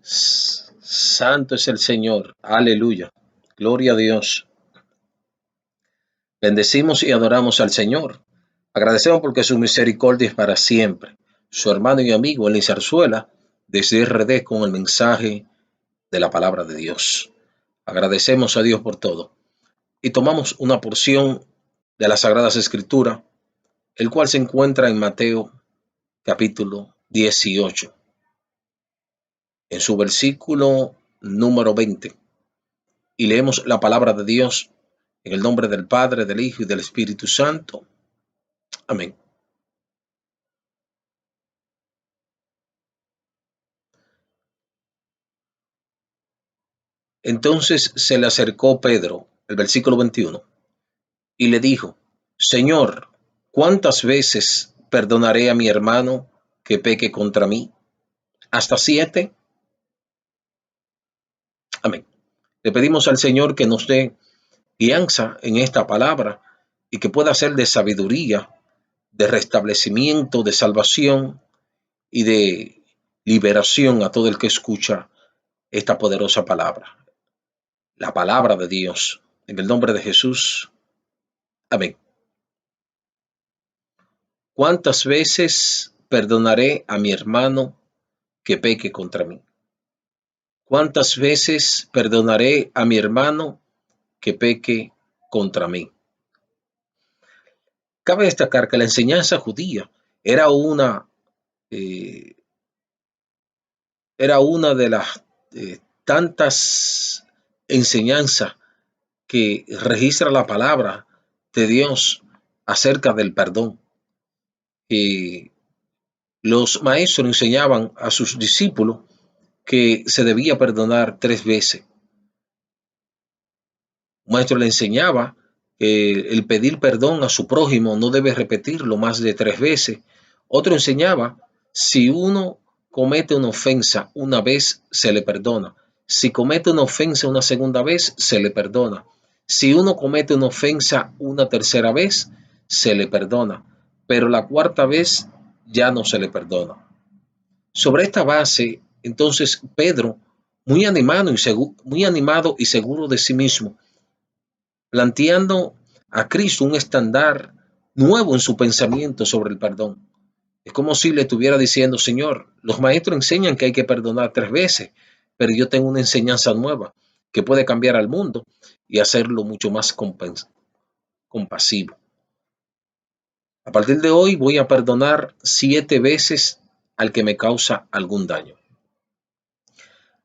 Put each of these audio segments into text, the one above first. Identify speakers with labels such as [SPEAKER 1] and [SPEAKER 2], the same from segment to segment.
[SPEAKER 1] Santo es el Señor. Aleluya. Gloria a Dios. Bendecimos y adoramos al Señor. Agradecemos porque su misericordia es para siempre. Su hermano y amigo Eli Zarzuela, desde RD con el mensaje de la palabra de Dios. Agradecemos a Dios por todo. Y tomamos una porción de las Sagradas Escrituras, el cual se encuentra en Mateo capítulo 18, en su versículo número 20. Y leemos la palabra de Dios en el nombre del Padre, del Hijo y del Espíritu Santo. Amén. Entonces se le acercó Pedro, el versículo 21, y le dijo: Señor, ¿cuántas veces perdonaré a mi hermano que peque contra mí? ¿Hasta 7? Amén. Le pedimos al Señor que nos dé guianza en esta palabra y que pueda ser de sabiduría, de restablecimiento, de salvación y de liberación a todo el que escucha esta poderosa palabra. La palabra de Dios, en el nombre de Jesús. Amén. ¿Cuántas veces perdonaré a mi hermano que peque contra mí? ¿Cuántas veces perdonaré a mi hermano que peque contra mí? Cabe destacar que la enseñanza judía era eh, una de las tantas enseñanzas que registra la palabra de Dios acerca del perdón. Los maestros enseñaban a sus discípulos que se debía perdonar 3 veces. Un maestro le enseñaba que el pedir perdón a su prójimo no debe repetirlo más de 3 veces. Otro enseñaba: si uno comete una ofensa una vez, se le perdona. Si comete una ofensa una segunda vez, se le perdona. Si uno comete una ofensa una tercera vez, se le perdona. Pero la cuarta vez ya no se le perdona. Sobre esta base, entonces Pedro, muy animado y seguro de sí mismo, planteando a Cristo un estándar nuevo en su pensamiento sobre el perdón. Es como si le estuviera diciendo: Señor, los maestros enseñan que hay que perdonar 3 veces, pero yo tengo una enseñanza nueva que puede cambiar al mundo y hacerlo mucho más compasivo. A partir de hoy voy a perdonar 7 veces al que me causa algún daño.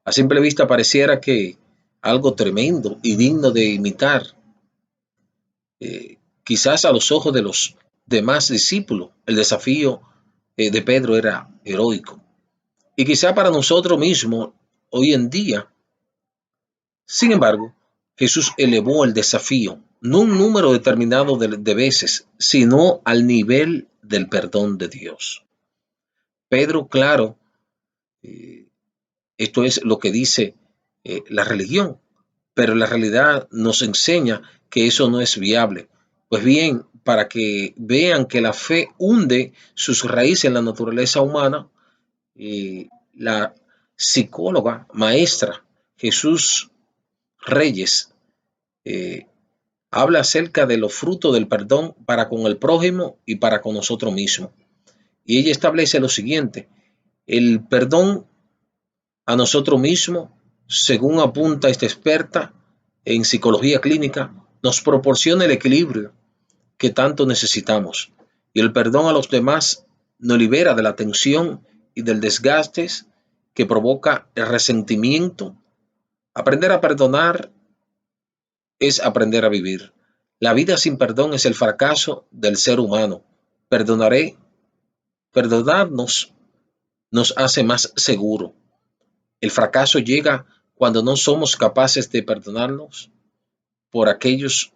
[SPEAKER 1] A simple vista pareciera que algo tremendo y digno de imitar. Quizás a los ojos de los demás discípulos, el desafío de Pedro era heroico. Y quizá para nosotros mismos hoy en día. Sin embargo, Jesús elevó el desafío, no un número determinado de veces, sino al nivel del perdón de Dios. Pedro, claro, esto es lo que dice la religión, pero la realidad nos enseña que eso no es viable. Pues bien, para que vean que la fe hunde sus raíces en la naturaleza humana, la psicóloga maestra Jesús Reyes habla acerca de los frutos del perdón para con el prójimo y para con nosotros mismos. Y ella establece lo siguiente: el perdón a nosotros mismos, según apunta esta experta en psicología clínica, nos proporciona el equilibrio que tanto necesitamos. Y el perdón a los demás nos libera de la tensión y del desgaste que provoca el resentimiento. Aprender a perdonar es aprender a vivir. La vida sin perdón es el fracaso del ser humano. Perdonarnos nos hace más seguro. El fracaso llega cuando no somos capaces de perdonarnos por aquellas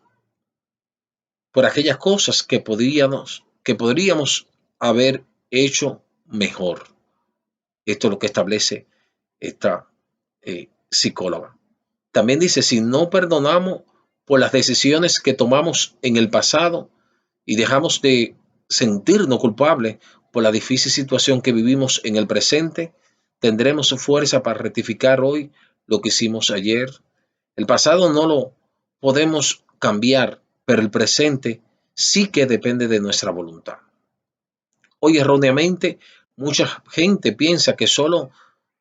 [SPEAKER 1] cosas que podríamos haber hecho mejor. Esto es lo que establece esta psicóloga. También dice: si no perdonamos por las decisiones que tomamos en el pasado y dejamos de sentirnos culpables por la difícil situación que vivimos en el presente, ¿Tendremos fuerza para rectificar hoy lo que hicimos ayer? El pasado no lo podemos cambiar, pero el presente sí que depende de nuestra voluntad. Hoy erróneamente mucha gente piensa que solo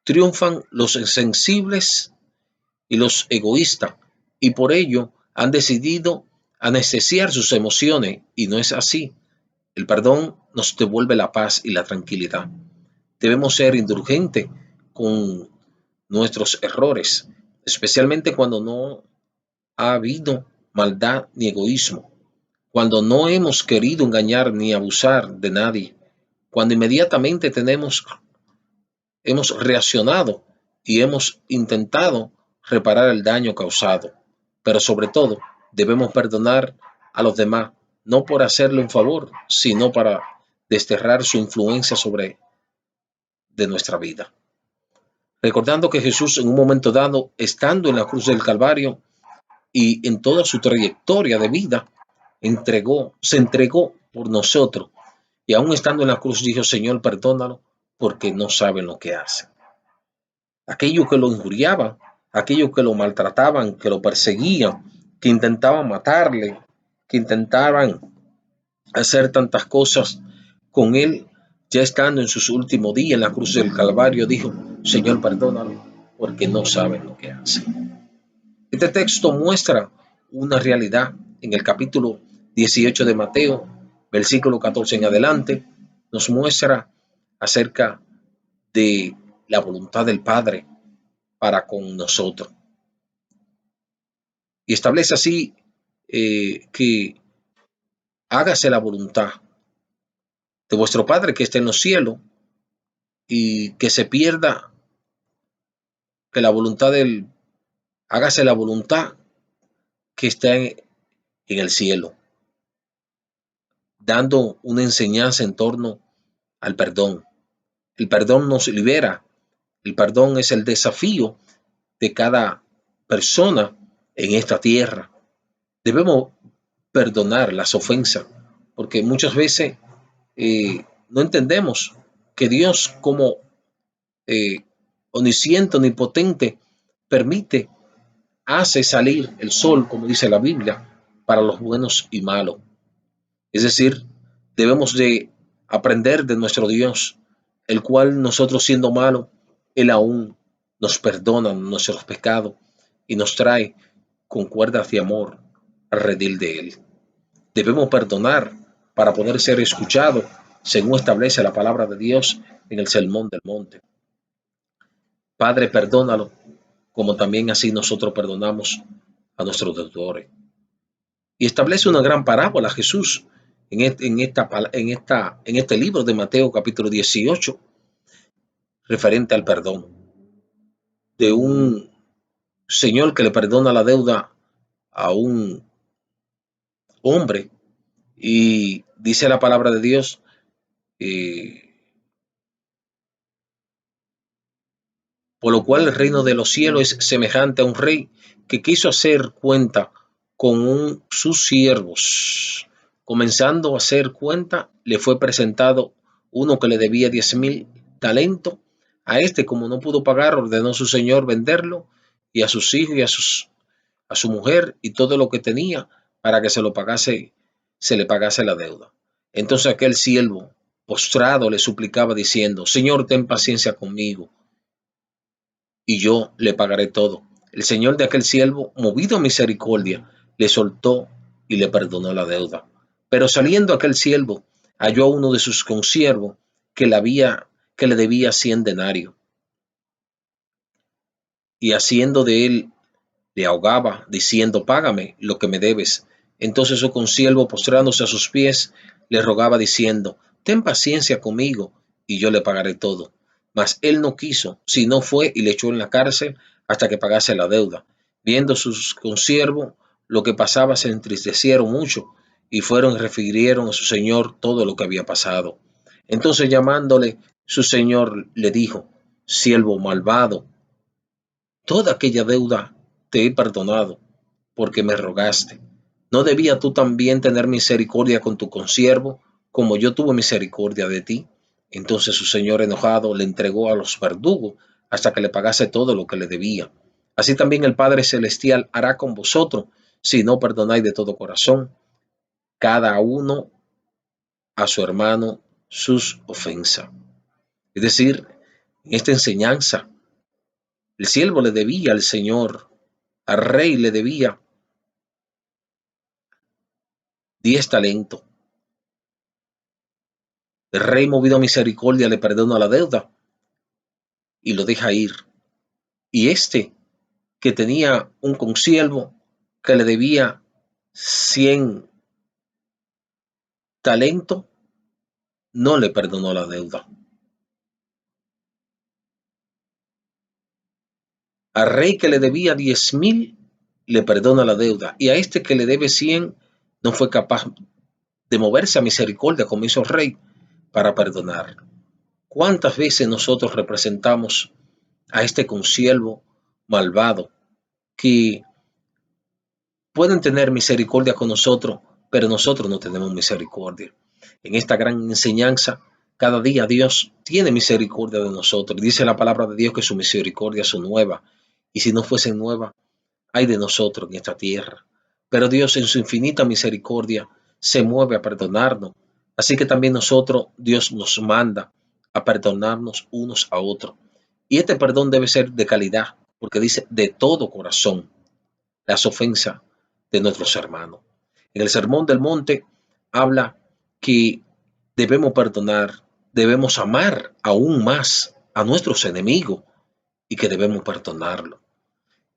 [SPEAKER 1] triunfan los sensibles y los egoístas, y por ello han decidido anestesiar sus emociones, y no es así. El perdón nos devuelve la paz y la tranquilidad. Debemos ser indulgentes con nuestros errores, especialmente cuando no ha habido maldad ni egoísmo, cuando no hemos querido engañar ni abusar de nadie, cuando inmediatamente hemos reaccionado y hemos intentado reparar el daño causado. Pero sobre todo, debemos perdonar a los demás, no por hacerle un favor, sino para desterrar su influencia sobre de nuestra vida. Recordando que Jesús en un momento dado, estando en la cruz del Calvario y en toda su trayectoria de vida, se entregó por nosotros. Y aún estando en la cruz dijo, Señor, perdónalo porque no saben lo que hacen. Aquellos que lo injuriaban, aquellos que lo maltrataban, que lo perseguían, que intentaban matarle, que intentaban hacer tantas cosas con él, ya estando en sus últimos días en la cruz del Calvario, dijo, Señor, perdónalo, porque no saben lo que hacen. Este texto muestra una realidad en el capítulo 18 de Mateo, versículo 14 en adelante, nos muestra acerca de la voluntad del Padre para con nosotros. Y establece así que hágase la voluntad de vuestro Padre que está en los cielos, y que se pierda, que la voluntad del, hágase la voluntad que está en el cielo, dando una enseñanza en torno al perdón. El perdón nos libera, el perdón es el desafío de cada persona en esta tierra. Debemos perdonar las ofensas, porque muchas veces no entendemos que Dios como eh, omnisciente, omnipotente, permite, hace salir el sol, como dice la Biblia, para los buenos y malos. Es decir, debemos de aprender de nuestro Dios, el cual nosotros siendo malos, Él aún nos perdona nuestros pecados y nos trae con cuerdas de amor al redil de Él. Debemos perdonar para poder ser escuchados, según establece la palabra de Dios en el Sermón del Monte. Padre, perdónalo, como también así nosotros perdonamos a nuestros deudores. Y establece una gran parábola Jesús en este libro de Mateo capítulo 18, referente al perdón, de un señor que le perdona la deuda a un hombre, y dice la palabra de Dios, eh, por lo cual el reino de los cielos es semejante a un rey que quiso hacer cuenta con sus siervos. Comenzando a hacer cuenta, le fue presentado uno que le debía 10,000 talentos. A este, como no pudo pagar, ordenó su señor venderlo, y a sus hijos y a su mujer y todo lo que tenía, para que se le pagase la deuda. Entonces aquel siervo, postrado, le suplicaba diciendo, Señor, ten paciencia conmigo, y yo le pagaré todo. El señor de aquel siervo, movido a misericordia, le soltó y le perdonó la deuda. Pero saliendo aquel siervo, halló a uno de sus consiervos que le debía 100 denarios, y haciendo de él, le ahogaba, diciendo, págame lo que me debes. Entonces su consiervo, postrándose a sus pies, le rogaba, diciendo, ten paciencia conmigo, y yo le pagaré todo. Mas él no quiso, sino fue y le echó en la cárcel hasta que pagase la deuda. Viendo sus consiervos lo que pasaba, se entristecieron mucho, y fueron y refirieron a su señor todo lo que había pasado. Entonces llamándole su señor, le dijo, siervo malvado, toda aquella deuda te he perdonado, porque me rogaste. ¿No debías tú también tener misericordia con tu consiervo, como yo tuve misericordia de ti? Entonces su señor enojado le entregó a los verdugos hasta que le pagase todo lo que le debía. Así también el Padre Celestial hará con vosotros si no perdonáis de todo corazón cada uno a su hermano sus ofensas. Es decir, en esta enseñanza, el siervo le debía al Señor, al rey le debía 10 talentos. El rey, movido a misericordia, le perdona la deuda y lo deja ir. Y este, que tenía un consiervo que le debía 100 talentos, no le perdonó la deuda. Al rey que le debía 10,000, le perdona la deuda. Y a este que le debe 100, no fue capaz de moverse a misericordia como hizo el rey para perdonar. ¿Cuántas veces nosotros representamos a este consiervo malvado que pueden tener misericordia con nosotros, pero nosotros no tenemos misericordia? En esta gran enseñanza, cada día Dios tiene misericordia de nosotros. Dice la palabra de Dios que su misericordia son nueva. Y si no fuesen nuevas, hay de nosotros en esta tierra. Pero Dios en su infinita misericordia se mueve a perdonarnos. Así que también nosotros, Dios nos manda a perdonarnos unos a otros. Y este perdón debe ser de calidad, porque dice de todo corazón las ofensas de nuestros hermanos. En el Sermón del Monte habla que debemos perdonar, debemos amar aún más a nuestros enemigos y que debemos perdonarlo.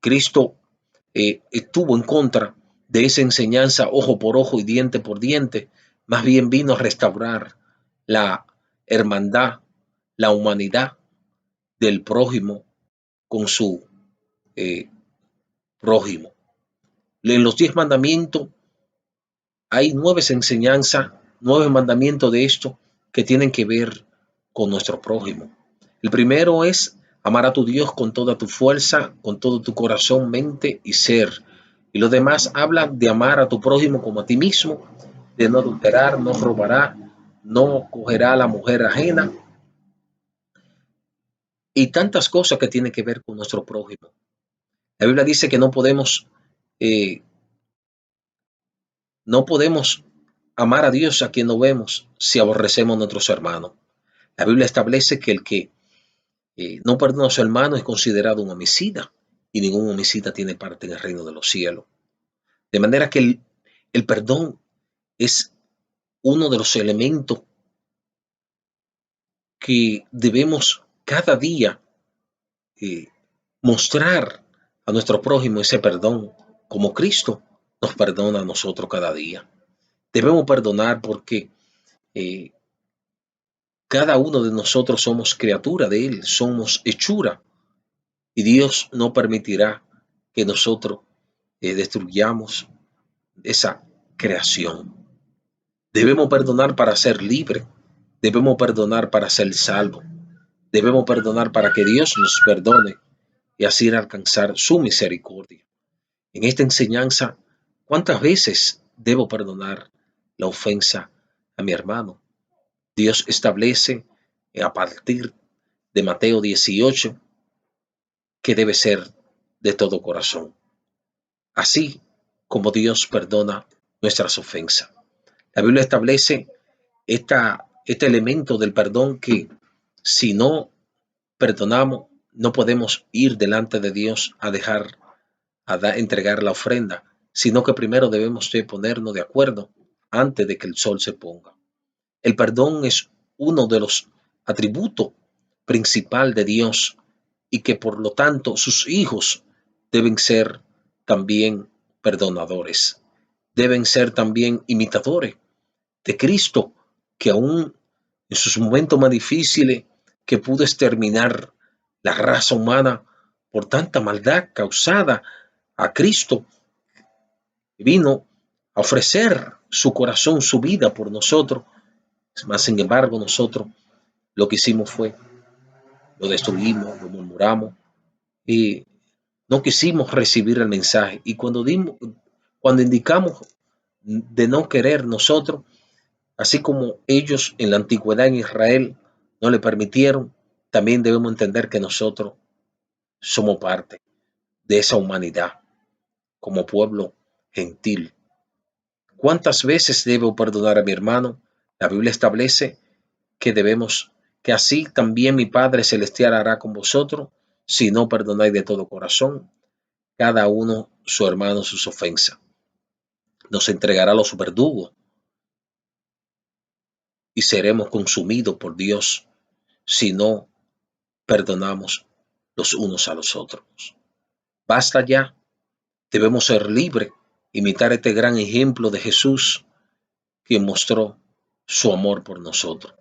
[SPEAKER 1] Cristo estuvo en contra de esa enseñanza ojo por ojo y diente por diente. Más bien vino a restaurar la hermandad, la humanidad del prójimo con su eh, prójimo. En los 10 mandamientos hay 9 enseñanzas, 9 mandamientos de esto que tienen que ver con nuestro prójimo. El primero es amar a tu Dios con toda tu fuerza, con todo tu corazón, mente y ser. Y los demás hablan de amar a tu prójimo como a ti mismo, de no adulterar, no robará, no cogerá a la mujer ajena y tantas cosas que tienen que ver con nuestro prójimo. La Biblia dice que eh, no podemos amar a Dios a quien no vemos si aborrecemos a nuestros hermanos. La Biblia establece que el que no perdona a su hermano es considerado un homicida y ningún homicida tiene parte en el reino de los cielos. De manera que el perdón es uno de los elementos que debemos cada día eh, mostrar a nuestro prójimo ese perdón, como Cristo nos perdona a nosotros cada día. Debemos perdonar porque eh, cada uno de nosotros somos criatura de Él, somos hechura, y Dios no permitirá que nosotros destruyamos esa creación. Debemos perdonar para ser libres, debemos perdonar para ser salvos, debemos perdonar para que Dios nos perdone y así alcanzar su misericordia. En esta enseñanza, ¿cuántas veces debo perdonar la ofensa a mi hermano? Dios establece a partir de Mateo 18 que debe ser de todo corazón, así como Dios perdona nuestras ofensas. La Biblia establece este elemento del perdón que si no perdonamos, no podemos ir delante de Dios a dejar, entregar la ofrenda, sino que primero debemos de ponernos de acuerdo antes de que el sol se ponga. El perdón es uno de los atributos principal de Dios y que por lo tanto sus hijos deben ser también perdonadores, deben ser también imitadores de Cristo, que aún en sus momentos más difíciles que pudo exterminar la raza humana por tanta maldad causada a Cristo, vino a ofrecer su corazón, su vida por nosotros. Mas, sin embargo, nosotros lo que hicimos fue, lo destruimos, lo murmuramos y no quisimos recibir el mensaje. Y cuando indicamos de no querer nosotros, así como ellos en la antigüedad en Israel no le permitieron, también debemos entender que nosotros somos parte de esa humanidad como pueblo gentil. ¿Cuántas veces debo perdonar a mi hermano? La Biblia establece que debemos, que así también mi Padre Celestial hará con vosotros, si no perdonáis de todo corazón, cada uno su hermano sus ofensas. Nos entregará a los verdugos y seremos consumidos por Dios si no perdonamos los unos a los otros. Basta ya, debemos ser libres, imitar este gran ejemplo de Jesús, quien mostró su amor por nosotros.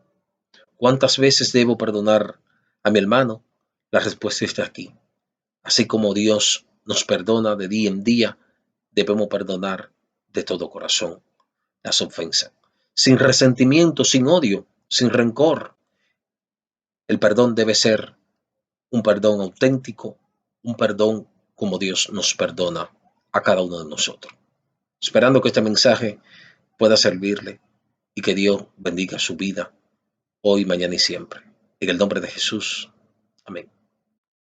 [SPEAKER 1] ¿Cuántas veces debo perdonar a mi hermano? La respuesta está aquí. Así como Dios nos perdona de día en día, debemos perdonar de todo corazón las ofensas, sin resentimiento, sin odio, sin rencor. El perdón debe ser un perdón auténtico, un perdón como Dios nos perdona a cada uno de nosotros. Esperando que este mensaje pueda servirle y que Dios bendiga su vida hoy, mañana y siempre. En el nombre de Jesús. Amén.